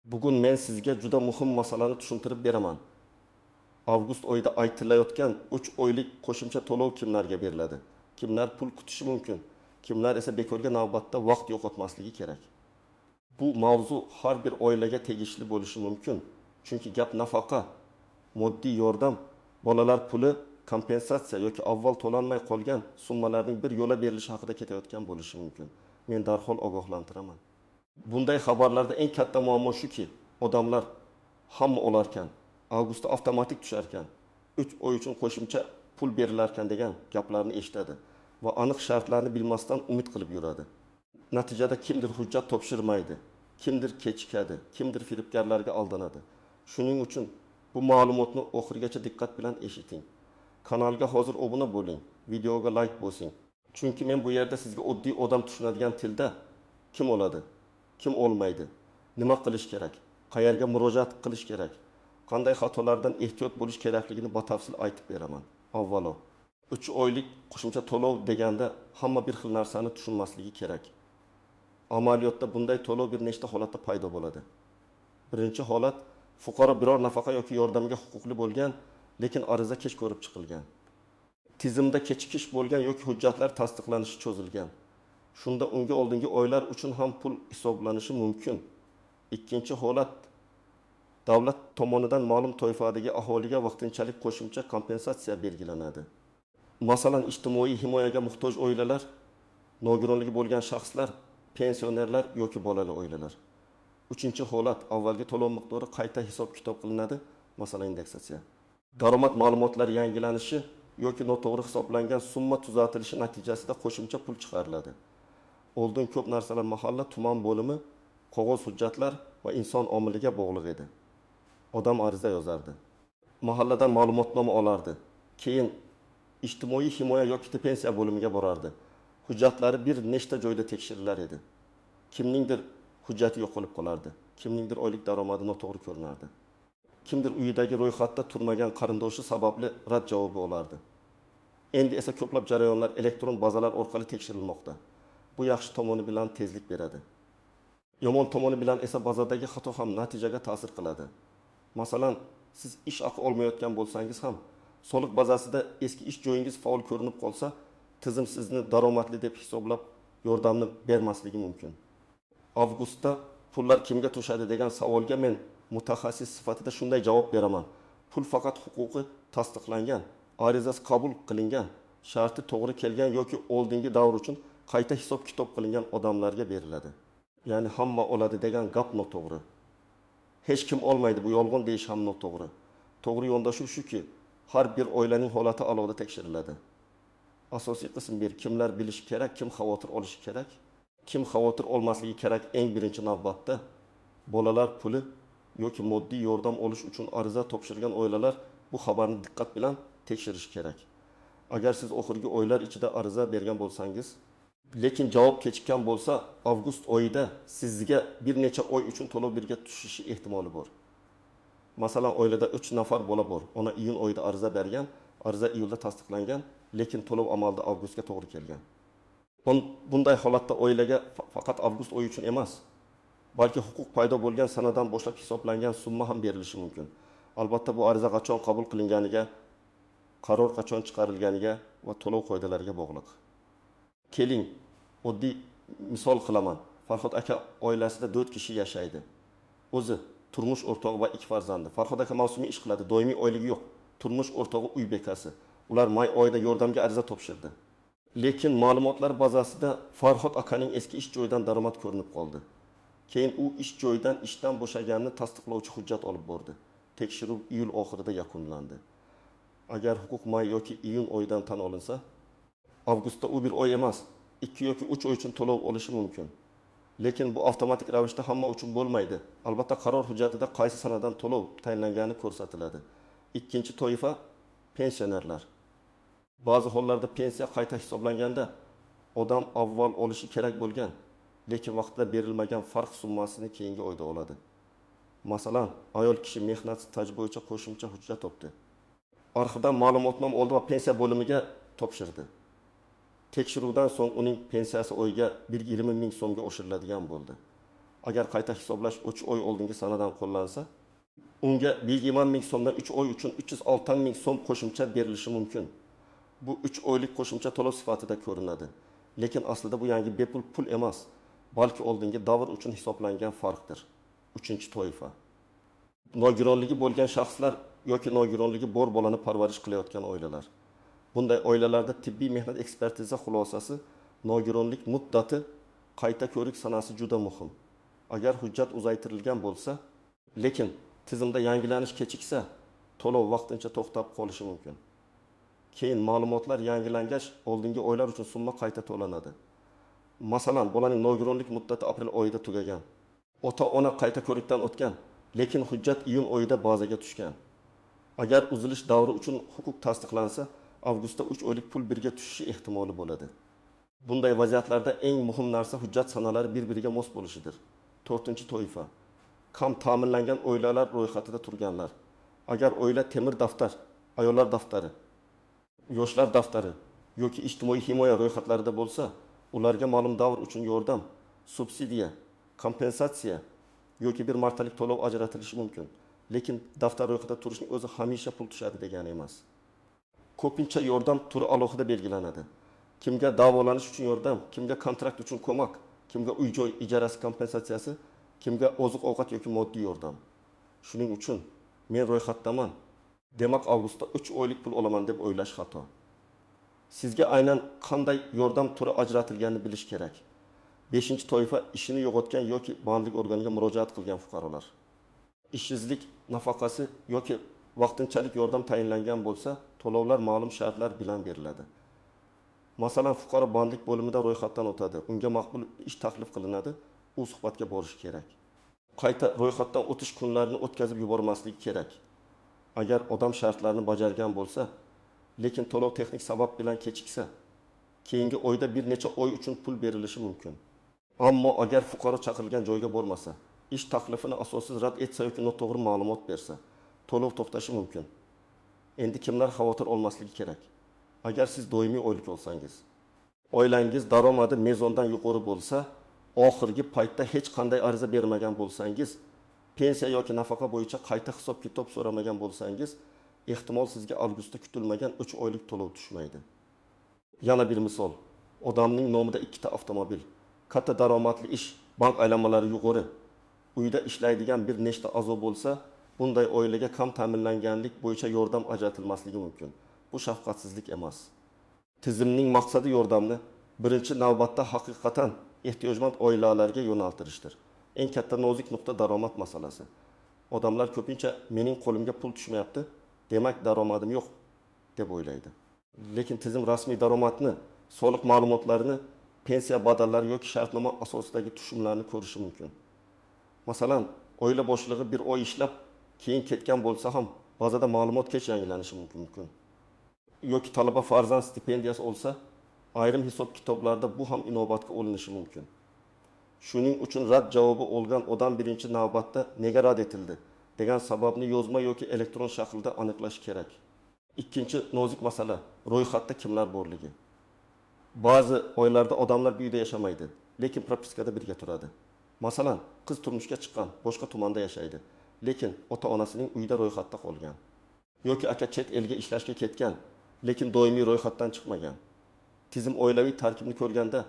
Bugun men sizga juda muhim masalani tushuntirib beraman. Avgust oyida aytilayotgan 3 oylik qo'shimcha to'lov kimlarga beriladi? Kimlar pul kutishi mumkin? Kimlar esa bekorga navbatda vaqt yo'qotmasligi kerak? Bu mavzu har bir oilaga tegishli bo'lishi mumkin. Chunki gap nafaqa, moddiy yordam, bolalar puli, kompensatsiya yoki avval to'lanmay qolgan summalarning bir yo'la berilishi haqida ketayotgan bo'lishi mumkin. Men darhol ogohlantiraman. Bunday xabarlarda eng katta muammo shuki, odamlar hamma olarkan, avgustda avtomatik tusharkan, 3 oy uchun qo'shimcha pul berilarkan degan gaplarni eshitadi va aniq shartlarni bilmasdan umid qilib yuradi. Natijada kimdir hujjat topshirmaydi, kimdir kechikadi, kimdir firibgarlarga aldanadi. Shuning uchun bu ma'lumotni oxirigacha diqqat bilan eshiting. Kanalga hozir obuna bo'ling, videoga like bosing. Chunki men bu yerda sizga oddiy odam tushunadigan tilda kim oladi, kim olmaydi, nima qilish kerak, qayerga murojaat qilish kerak, qanday xatolardan ehtiyot bo'lish kerakligini batafsil aytib beraman. Avvalo, 3 oylik qo'shimcha to'lov deganda hamma bir xil narsani tushunmasligi kerak. Amaliyotda bunday to'lov bir nechta holatda paydo bo'ladi. Birinchi holat, fuqaro biror nafaqa yoki yordamga huquqli bo'lgan, lekin ariza kech ko'rib chiqilgan. Tizimda kechikish bo'lgan yoki hujjatlar tasdiqlanishi cho'zilgan. Shunda unga oldingi oylar uchun ham pul hisoblanishi mumkin. Ikkinchi holat, davlat tomonidan ma'lum toifadagi aholiga vaqtinchalik qo'shimcha kompensatsiya belgilanadi. Masalan, ijtimoiy himoyaga muhtoj oilalar, nogironligi bo'lgan shaxslar, pensionerlar yoki bolali oilalar. Uchinchi holat, avvalgi to'lov miqdori qayta hisob-kitob qilinadi, masalan indeksatsiya. Daromad ma'lumotlari yangilanishi yoki noto'g'ri hisoblangan summa tuzatilishi natijasida qo'shimcha pul chiqariladi. Oldin ko'p narsalar mahalla tuman bo'limi, qog'oz hujjatlar va inson omiliga bog'liq edi. Odam ariza yozardi. Mahalladan ma'lumotnoma olardi. Keyin ijtimoiy himoya yoki pensiya bo'limiga borardi. Hujjatlari bir nechta joyda tekshirilar edi. Kimningdir hujjati yo'qolib qolardi. Kimningdir oylik daromadi noto'g'ri ko'rinardi. Kimdir uyidagi ro'yxatda turmagan qarindoshi sababli rad javobi olardi. Endi esa ko'plab jarayonlar elektron bazalar orqali tekshirilmoqda. Bu yaxshi tomoni bilan tezlik beradi. Yomon tomoni bilan esa bazadagi xato ham natijaga ta'sir qiladi. Masalan, siz ish haqi olmayotgan bo'lsangiz ham, soliq bazasida eski ish joyingiz faol ko'rinib qolsa, tizim sizni daromadli deb hisoblab yordamni bermasligi mumkin. Avgustda pullar kimga tushadi degan savolga men mutaxassis sifatida shunday javob beraman. Pul faqat huquqi tasdiqlangan, arizasi qabul qilingan, sharti to'g'ri kelgan yoki oldingi davr uchun qayta hisob-kitob qilingan odamlarga beriladi. Ya'ni hamma oladi degan gap noto'g'ri. Hech kim olmaydi, bu yolg'on deyish ham noto'g'ri. To'g'ri yondashuv shuki, har bir oilaning holati alohida tekshiriladi. Asosiy qism 1, kimlar bilishi kerak, kim xavotir olishi kerak? Kim xavotir olmasligi kerak eng birinchi navbatda? Bolalar puli yoki moddiy yordam olish uchun ariza topshirgan oilalar bu xabarni diqqat bilan tekshirish kerak. Agar siz oxirgi oylar ichida ariza bergan bo'lsangiz, lekin javob kechikkan bo'lsa, avgust oyida sizga bir necha oy uchun to'lov birga tushishi ehtimoli bor. Masalan, oilada 3 nafar bola bor. Ona iyun oyida ariza bergan, ariza iyulda tasdiqlangan, lekin to'lov amalda avgustga to'g'ri kelgan. Bunday holatda oilaga faqat avgust oyi uchun emas, balki huquq paydo bo'lgan sanadan boshlab hisoblangan summa ham berilishi mumkin. Albatta bu ariza qachon qabul qilinganiga, qaror qachon chiqarilganiga va to'lov qoidalariga bog'liq. Keling, oddiy misol qilaman. Farhod aka oilasida 4 kishi yashaydi. O'zi turmush o'rtog'i va 2 farzandi. Farhod aka mavsumiy ish qiladi, doimiy oyligi yo'q. Turmush o'rtog'i uy bekasi. Ular may oyida yordamga ariza topshirdi. Lekin ma'lumotlar bazasida Farhod akaning eski ish joyidan daromad ko'rinib qoldi. Keyin u ish joyidan ishdan bo'shaganini tasdiqlovchi hujjat olib bordi. Tekshiruv iyul oxirida yakunlandi. Agar huquq may yoki iyun oyidan tan olinsa, avgustda u bir oy emas, 2 yoki 3 oy uchun to'lov olishi mumkin. Lekin bu avtomatik ravishda hamma uchun bo'lmaydi. Albatta qaror hujjatida qaysi sanadan to'lov tayinlangani ko'rsatiladi. Ikkinchi toifa pensionerlar. Ba'zi hollarda pensiya qayta hisoblanganda odam avval olishi kerak bo'lgan, lekin vaqtida berilmagan farq summasini keyingi oyda oladi. Masalan, ayol kishi mehnat staji bo'yicha qo'shimcha hujjat topdi. Arxivdan ma'lumotnoma oldi va pensiya bo'limiga topshirdi. Tekshiruvdan so'ng uning pensiyasi oyga 120 ming so'mga oshiriladigan bo'ldi. agar qayta hisoblash 3 oy oldingi sanadan qo'llansa, unga 120 ming so'mdan 3 oy uchun 306 ming so'm qo'shimcha berilishi mumkin. Bu 3 oylik qo'shimcha to'lov sifatida ko'rinadi. Lekin aslida bu yangi bepul pul emas, balki oldingi davr uchun hisoblangan farqdir. 3-toifa. Nogironligi bo'lgan shaxslar yoki nogironligi bor bolani parvarish qilayotgan oilalar. Bunday oilalarda tibbiy mehnat ekspertiza xulosasi nogironlik muddati qayta ko'rik sanasi juda muhim. Agar hujjat uzaytirilgan bo'lsa, lekin tizimda yangilanish kechiksa, to'lov vaqtincha to'xtab qolishi mumkin. Keyin ma'lumotlar yangilangach, oldingi oylar uchun summa qayta to'lanadi. Masalan, bolaning nogironlik muddati aprel oyida tugagan. Ota-ona qayta ko'rikdan o'tgan, lekin hujjat iyun oyida bazaga tushgan. Agar uzilish davri uchun huquq tasdiqlansa, avgustda 3 oylik pul birga tushishi ehtimoli bo'ladi. Bunday vaziyatlarda eng muhim narsa hujjat sanalari bir-biriga mos bo'lishidir. 4-toifa. Kam ta'minlangan oilalar ro'yxatida turganlar. Agar oila temir daftar, ayollar daftari, yoshlar daftari yoki ijtimoiy himoya ro'yxatlarida bo'lsa, ularga ma'lum davr uchun yordam, subsidiya, kompensatsiya yoki bir martalik to'lov ajratilishi mumkin. Lekin daftar ro'yxatida turishning o'zi hamisha pul tushadi degani emas. Ko'pincha yordam turi alohida belgilanadi. Kimga davolanish uchun yordam, kimga kontrakt uchun ko'mak, kimga uy-joy ijarasi kompensatsiyasi, kimga oziq-ovqat yoki moddiy yordam. Shuning uchun men ro'yxatdaman. Demak, avgustda 3 oylik pul olaman deb o'ylash xato. Sizga aynan qanday yordam turi ajratilganini bilish kerak. 5-toifa ishini yo'qotgan yoki bandlik organiga murojaat qilgan fuqarolar. Ishsizlik nafaqasi yoki vaqtinchalik yordam tayinlangan bo'lsa, to'lovlar ma'lum shartlar bilan beriladi. Masalan, fuqaro bandlik bo'limida ro'yxatdan o'tadi, unga maqbul ish taklif qilinadi, u suhbatga borish kerak. Qayta ro'yxatdan o'tish kunlarini o'tkazib yubormaslik kerak. Agar odam shartlarni bajargan bo'lsa, lekin to'lov texnik sabab bilan kechiksa, keyingi oyda bir necha oy uchun pul berilishi mumkin. Ammo agar fuqaro chaqirilgan joyga bormasa, ish taklifini asossiz rad etsa yoki noto'g'ri ma'lumot bersa, to'lov to'xtashi mumkin. Endi kimlar xavotir olmasligi kerak? Agar siz doimiy oylik olsangiz, oilangiz daromadi mezondan yuqori bo'lsa, oxirgi paytda hech qanday ariza bermagan bo'lsangiz, pensiya yoki nafaqa bo'yicha qayta hisob-kitob so'ramagan bo'lsangiz, ehtimol sizga avgustda kutilmagan 3 oylik to'lov tushmaydi. Yana bir misol, odamning nomida 2 ta avtomobil, katta daromadli ish, bank aylanmalari yuqori, uyda ishlaydigan bir nechta a'zo bo'lsa, bunday oilaga kam ta'minlanganlik bo'yicha yordam ajratilmasligi mumkin. Bu shafqatsizlik emas. Tizimning maqsadi yordamni birinchi navbatda haqiqatan ehtiyojmand oilalarga yo'naltirishdir. Eng katta nozik nuqta daromad masalasi. Odamlar ko'pincha mening qo'limga pul tushmayapti, demak daromadim yo'q deb o'ylaydi. Lekin tizim rasmiy daromadni, soliq ma'lumotlarini, pensiya badallari yoki shartnoma asosidagi tushumlarni ko'rishi mumkin. Masalan, oila boshlig'i bir oy ishlab, keyin ketgan bo'lsa ham bazada ma'lumot kech yangilanishi mumkin. Yoki talaba farzand stipendiyasi olsa, ayrim hisob-kitoblarda bu ham inobatga olinishi mumkin. Shuning uchun rad javobi olgan odam birinchi navbatda nega rad etildi degan sababni yozma yoki elektron shaklda aniqlash kerak. Ikkinchi nozik masala, ro'yxatda kimlar borligi. Ba'zi oilalarda odamlar bu uyda yashamaydi, lekin propiskada birga turadi. Masalan, qiz turmushga chiqqan, boshqa tumanda yashaydi, lekin ota-onasining uyda ro'yxatda qolgan. Yoki aka chet elga ishlashga ketgan, lekin doimiy ro'yxatdan chiqmagan. Tizim oilaviy tarkibni ko'rganda,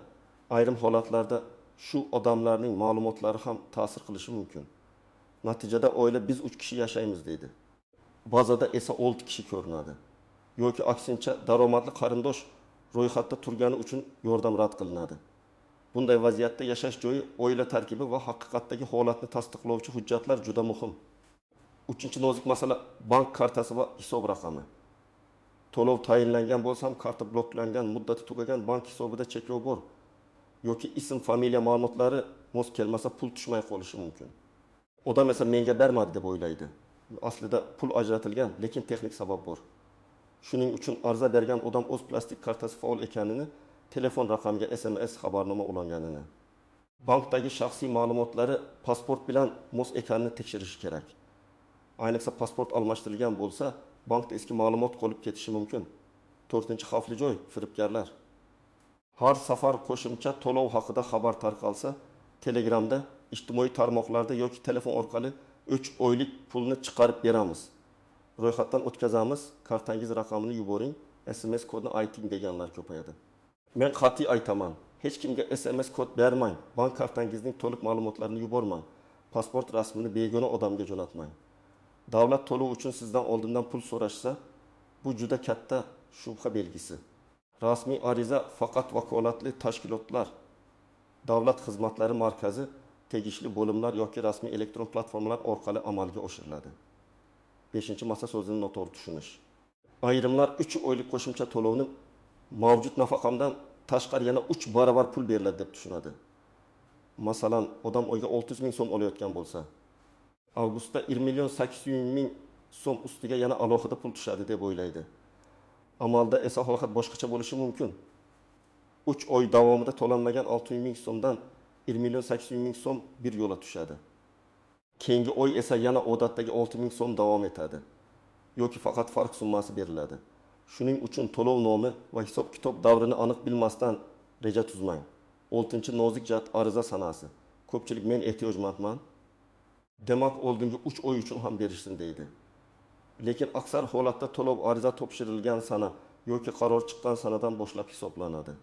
ayrim holatlarda shu odamlarning ma'lumotlari ham ta'sir qilishi mumkin. Natijada oila biz 3 kishi yashaymiz deydi. Bazada esa 6 kishi ko'rinadi. Yoki aksincha daromadli qarindosh ro'yxatda turgani uchun yordam rad qilinadi. Bunday vaziyatda yashash joyi, oila tarkibi va haqiqatdagi holatni tasdiqlovchi hujjatlar juda muhim. 3-nozik masala bank kartasi va hisob raqami. To'lov tayinlangan bo'lsa ham karta bloklangan, muddati tugagan, bank hisobida cheklov bor yoki ism, familiya ma'lumotlari mos kelmasa pul tushmay qolishi mumkin. Odam esa menga bermadi deb o'ylaydi. Aslida pul ajratilgan, lekin texnik sabab bor. Shuning uchun arza bergan odam o'z plastik kartasi faol ekanini, telefon raqamiga SMS xabarnoma ulanganini, bankdagi shaxsiy ma'lumotlari pasport bilan mos ekanini tekshirish kerak. Ayniqsa pasport almashtirilgan bo'lsa, bankda eski ma'lumot qolib ketishi mumkin. 4-xavfli joy, firibgarlar. Har safar qo'shimcha to'lov haqida xabar tarqalsa, Telegramda ijtimoiy tarmoqlarda yoki telefon orqali 3 oylik pulni chiqarib beramiz. Ro'yxatdan o'tkazamiz, kartangiz raqamini yuboring, SMS kodini ayting deganlar ko'payadi. Men qat'iy aytaman, hech kimga SMS kod bermang, bank kartangizning to'liq ma'lumotlarini yubormang, pasport rasmini begona odamga jo'natmang. Davlat to'lov uchun sizdan oldindan pul so'rashsa, bu juda katta shubha belgisi. Rasmiy ariza faqat vakolatli tashkilotlar, davlat xizmatlari markazi, tegishli bo'limlar yoki rasmiy elektron platformalar orqali amalga oshiriladi. 5-masa so'zini noto'g'ri tushunish. Ayrimlar 3 oylik qo'shimcha to'lovni mavjud nafaqamdan tashqari yana 3 barobar pul beriladi deb tushunadi. Masalan, odam oyga 600 ming so'm olayotgan bo'lsa, avgustda 1 million 800 ming so'm ustiga yana alohida pul tushadi deb o'ylaydi. Amalda esa holat boshqacha bo'lishi mumkin. 3 oy davomida to'lanmagan 600 ming so'mdan 1 million 800 ming so'm bir yo'la tushadi. Keyingi oy esa yana odatdagi 6 ming so'm davom etadi. Yoki faqat farq summasi beriladi. Shuning uchun to'lov nomi va hisob-kitob davrini aniq bilmasdan reja tuzmang. 6-nozik jihat ariza sanasi. Ko'pchilik men ehtiyojmandman. Demak, oldingi 3 oy uchun ham berishsin deydi. Lekin aksar holatda to'lov ariza topshirilgan sana yoki qaror chiqqan sanadan boshlab hisoblanadi.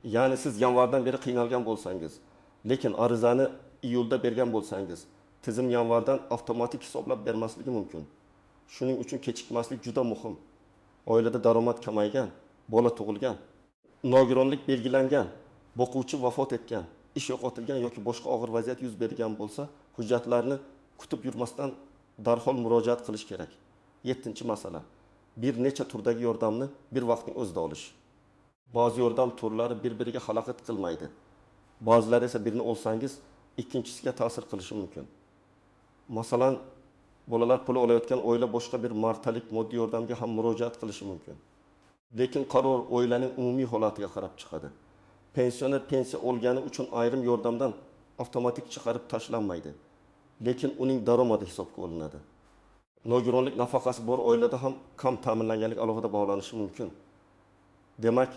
Ya'ni siz yanvardan beri qiynalgan bo'lsangiz, lekin arizani iyulda bergan bo'lsangiz, tizim yanvardan avtomatik hisoblab bermasligi mumkin. Shuning uchun kechikmaslik juda muhim. Oilada daromad kamaygan, bola tug'ilgan, nogironlik belgilangan, boquvchi vafot etgan, ish yo'qotilgan yoki boshqa og'ir vaziyat yuz bergan bo'lsa, hujjatlarni kutib yurmasdan darhol murojaat qilish kerak. 7-masala. Bir necha turdagi yordamni bir vaqtning o'zida olish. Ba'zi yordam turlari bir-biriga xalaqit qilmaydi. Ba'zilari esa birini olsangiz, ikkinchisiga ta'sir qilishi mumkin. Masalan, bolalar pul olayotgan oila boshqa bir martalik moddiy yordamga ham murojaat qilishi mumkin. Lekin qaror oilaning umumiy holatiga qarab chiqadi. Pensioner pensiya olgani uchun ayrim yordamdan avtomatik chiqarib tashlanmaydi. Lekin uning daromadi hisobga olinadi. Nogironlik nafaqasi bor oilada ham kam ta'minlanganlik alohida bog'lanishi mumkin. Demak,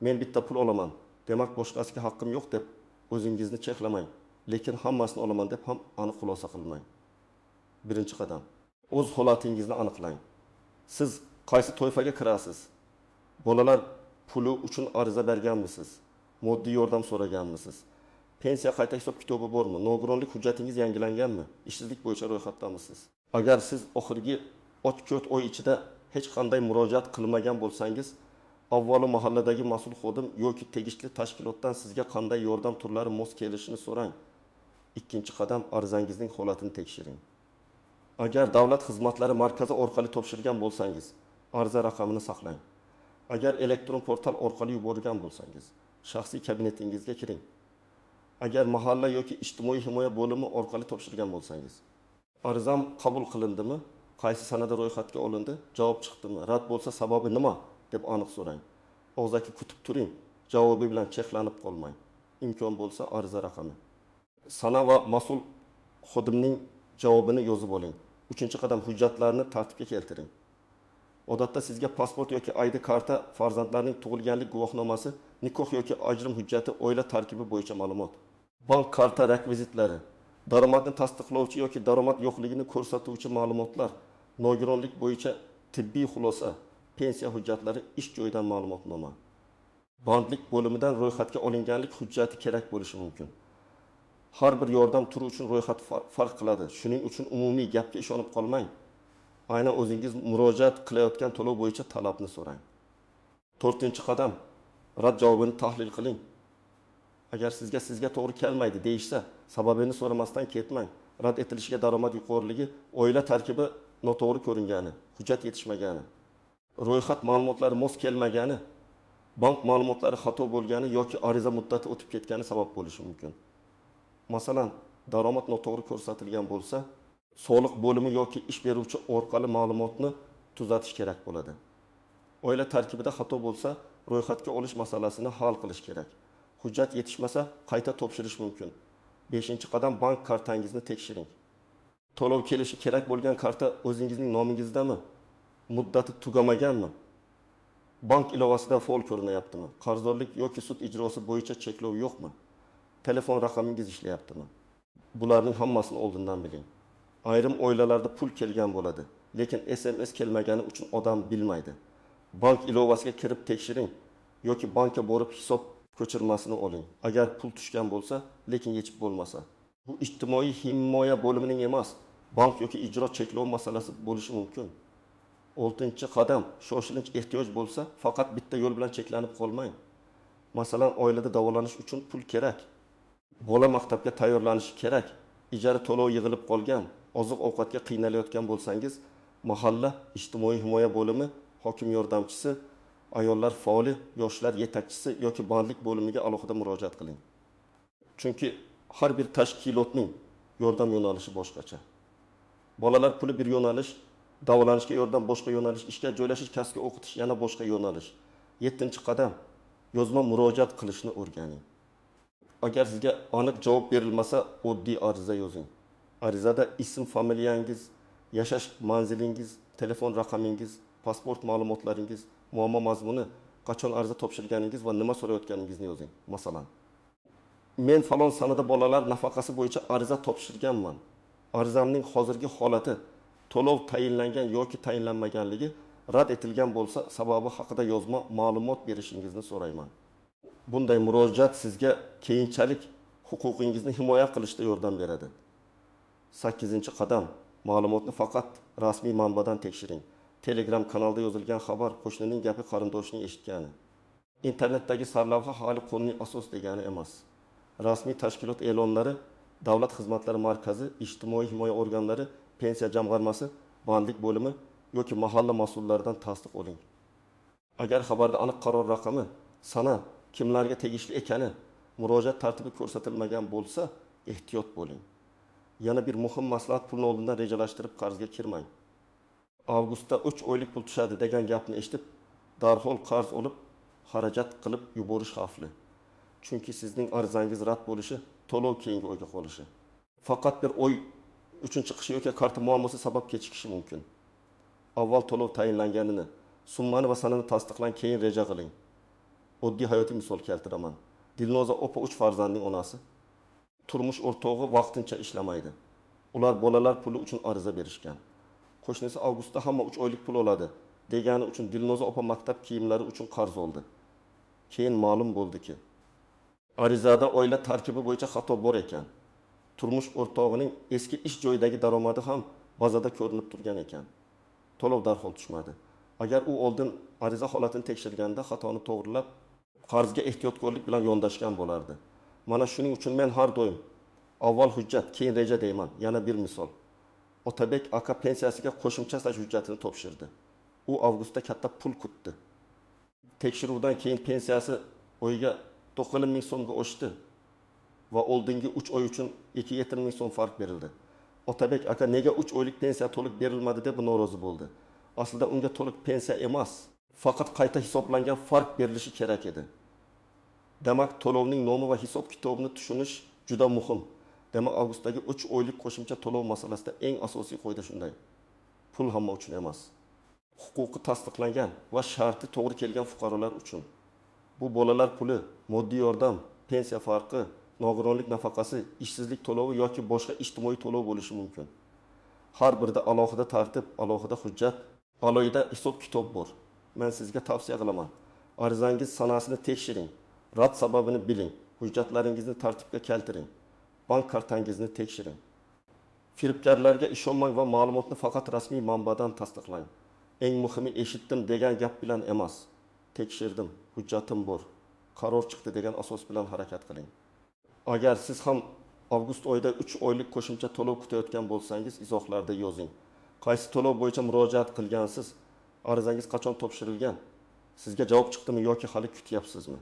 men bitta pul olaman, demak boshqasiga haqqim yo'q deb o'zingizni cheklamang. Lekin hammasini olaman deb ham aniq xulosa qilmang. Birinchi qadam. O'z holatingizni aniqlang. Siz qaysi toifaga kirasiz? Bolalar puli uchun ariza berganmisiz? Moddiy yordam so'raganmisiz? Pensiya qayta hisob kitobi bormi? Nogironlik hujjatingiz yangilanganmi? Ishsizlik bo'yicha ro'yxatdamisiz? Agar siz oxirgi 3-4 oy ichida hech qanday murojaat qilmagan bo'lsangiz, avvalo mahalladagi mas'ul xodim yoki tegishli tashkilotdan sizga qanday yordam turlari mos kelishini so'rang. Ikkinchi qadam, arizangizning holatini tekshiring. Agar davlat xizmatlari markazi orqali topshirgan bo'lsangiz, ariza raqamini saqlang. Agar elektron portal orqali yuborgan bo'lsangiz, shaxsiy kabinetingizga kiring. Agar mahalla yoki ijtimoiy himoya bo'limi orqali topshirgan bo'lsangiz, arizam qabul qilindimi? Qaysi sanada ro'yxatga olindi? Javob chiqdimi? Rad bo'lsa sababi nima? deb aniq so'rang. Og'zaki kutib turing. Javobi bilan cheklanib qolmang. Imkon bo'lsa ariza raqami. Sana va mas'ul xodimning javobini yozib oling. 3-qadam, hujjatlarni tartibga keltiring. Odatda sizga pasport yoki ID karta, farzandlarning tug'ilganlik guvohnomasi, nikoh yoki ajrim hujjati, oila tarkibi bo'yicha ma'lumot, bank karta rekvizitlari, daromadni tasdiqlovchi yoki daromad yo'qligini ko'rsatuvchi ma'lumotlar, nogironlik bo'yicha tibbiy xulosa, pensiya hujjatlari, ish joyidan ma'lumotnoma. Bandlik bo'limidan ro'yxatga olinganlik hujjati kerak bo'lishi mumkin. Har bir yordam turi uchun ro'yxat farq qiladi. Shuning uchun umumiy gapga ishonib qolmang. Aynan o'zingiz murojaat qilayotgan to'lov bo'yicha talabni so'rang. 4-qadam, rad javobini tahlil qiling. Agar sizga to'g'ri kelmaydi deyishsa, sababini so'ramasdan ketmang. Rad etilishiga daromad yuqoriligi, oila tarkibi noto'g'ri ko'ringani, hujjat yetishmagani, ro'yxat ma'lumotlari mos kelmagani, bank ma'lumotlari xato bo'lgani yoki ariza muddati o'tib ketgani sabab bo'lishi mumkin. Masalan, daromad noto'g'ri ko'rsatilgan bo'lsa, soliq bo'limi yoki ish beruvchi orqali ma'lumotni tuzatish kerak bo'ladi. Oila tarkibida xato bo'lsa, ro'yxatga olish masalasini hal qilish kerak. Hujjat yetishmasa, qayta topshirish mumkin. 5-qadam, bank kartangizni tekshiring. To'lov kelishi kerak bo'lgan karta o'zingizning nomingizdami? Muddati tugamaganmi? Bank ilovasida faol ko'rinyaptimi? Qarzdorlik yoki sud ijrosi bo'yicha cheklov yo'qmi? Telefon raqamingiz ishlayaptimi? Bularning hammasini oldindan biling. Ayrim oilalarda pul kelgan bo'ladi, lekin SMS kelmagani uchun odam bilmaydi. Bank ilovasiga kirib tekshiring yoki bankka borib hisob ko'chirmasini oling. Agar pul tushgan bo'lsa, lekin yechib bo'lmasa. Bu ijtimoiy himoya bo'limining emas, bank yoki ijro cheklov masalasi bo'lishi mumkin. 6-qadam, shoshilinch ehtiyoj bo'lsa, faqat bitta yo'l bilan cheklanib qolmang. Masalan, oilada davolanish uchun pul kerak. Bola maktabga tayyorlanishi kerak. Ijara to'lov yig'ilib qolgan, oziq-ovqatga qiynalayotgan bo'lsangiz, mahalla ijtimoiy himoya bo'limi, hokim yordamchisi, ayollar faoli, yoshlar yetakchisi yoki bandlik bo'limiga alohida murojaat qiling. Chunki har bir tashkilotning yordam yo'nalishi boshqacha. Bolalar puli bir yo'nalish, davolanishga yordam boshqa yo'nalish, ishga joylashish, kasbga o'qitish yana boshqa yo'nalish. 7-qadam, yozma murojaat qilishni o'rganing. Agar sizga aniq javob berilmasa, oddiy ariza yozing. Arizada ism, familiyangiz, yashash manzilingiz, telefon raqamingiz, pasport ma'lumotlaringiz, muammo mazmuni, qachon ariza topshirganingiz va nima so'rayotganingizni yozing. Masalan, men falon sanada bolalar nafaqasi bo'yicha ariza topshirganman. Arizamning hozirgi holati to'lov tayinlangan yoki tayinlanmaganligi rad etilgan bo'lsa, sababi haqida yozma ma'lumot berishingizni so'rayman. Bunday murojaat sizga keyinchalik huquqingizni himoya qilishda yordam beradi. 8-qadam, ma'lumotni faqat rasmiy manbadan tekshiring. Telegram kanalda yozilgan xabar qo'shnining gapi qarindoshining eshitgani. Internetdagi sarlavha hali qonuniy asos degani emas. Rasmiy tashkilot e'lonlari, davlat xizmatlari markazi, ijtimoiy himoya organlari, pensiya jamg'armasi, bandlik bo'limi yoki mahalla mas'ullaridan tasdiq oling. Agar xabarda aniq qaror raqami, sana, kimlarga tegishli ekani, murojaat tartibi ko'rsatilmagan bo'lsa, ehtiyot bo'ling. Yana bir muhim maslahat, pulni oldindan rejalashtirib qarzga kirmang. Avgustda 3 oylik pul tushadi degan gapni eshitib, darhol qarz olib, xarajat qilib yuborish xavfli. Chunki sizning arizangiz rad bo'lishi, to'lov keyingi oyga qolishi. Faqat bir oy uchun chiqishi yoki karta muammosi sabab kechikishi mumkin. Avval to'lov tayinlanganini, summani va sanani tasdiqlang, keyin reja qiling. Oddiy hayotiy misol keltiraman. Dilnoza opa 3 farzandning onasi. Turmush o'rtog'i vaqtincha ishlamaydi. Ular bolalar puli uchun ariza berishgan. Qo'shnisi avgustda hamma 3 oylik pul oladi degani uchun Dilnoza opa maktab kiyimlari uchun qarz oldi. Keyin ma'lum bo'ldiki, arizada oila tarkibi bo'yicha xato bor ekan. Turmush o'rtog'ining eski ish joyidagi daromadi ham bazada ko'rinib turgan ekan. To'lov darhol tushmadi. Agar u oldin ariza holatini tekshirganda xatoni to'g'rilab, qarzga ehtiyotkorlik bilan yondashgan bo'lardi. Mana shuning uchun men har doim avval hujjat, keyin reja deyman. Yana bir misol. Otabek aka pensiyasiga qo'shimcha staj hujjatini topshirdi. U avgustda katta pul kutdi. Tekshiruvdan keyin pensiyasi oyga 90 ming so'mga oshdi va oldingi 3 oy uchun 270 ming so'm farq berildi. Otabek aka nega 3 oylik pensiya to'liq berilmadi deb norozi bo'ldi. Aslida unga to'liq pensiya emas, faqat qayta hisoblangan farq berilishi kerak edi. Demak, to'lovning nomi va hisob kitobini tushunish juda muhim. Demak, avgustdagi 3 oylik qo'shimcha to'lov masalasida eng asosiy qoida shunday. Pul hamma uchun emas. Huquqi tasdiqlangan va sharti to'g'ri kelgan fuqarolar uchun. Bu bolalar puli, moddiy yordam, pensiya farqi, nogironlik nafaqasi, ishsizlik to'lovi yoki boshqa ijtimoiy to'lov bo'lishi mumkin. Har birida alohida tartib, alohida hujjat, alohida hisob kitob bor. Men sizga tavsiya qilaman. Arizangiz sanasini tekshiring, rad sababini biling, hujjatlaringizni tartibga keltiring, bank kartangizni tekshiring. Firibgarlarga ishonmang va ma'lumotni faqat rasmiy manbadan tasdiqlang. Eng muhimi eshitdim degan gap bilan emas, tekshirdim, hujjatim bor, qaror chiqdi degan asos bilan harakat qiling. Agar siz ham avgust oyida 3 oylik qo'shimcha to'lov kutayotgan bo'lsangiz, izohlarda yozing. Qaysi to'lov bo'yicha murojaat qilgansiz? Arizangiz qachon topshirilgan? Sizga javob chiqdimi yoki hali kutyapsizmi?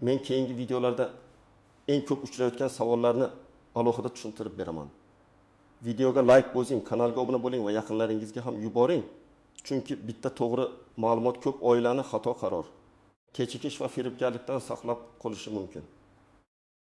Men keyingi videolarda eng ko'p uchrayotgan savollarni alohida tushuntirib beraman. Videoga like bosing, kanalga obuna bo'ling va yaqinlaringizga ham yuboring. Chunki bitta to'g'ri ma'lumot ko'p oilani xato qaror, kechikish va firibgarlikdan saqlab qolishi mumkin.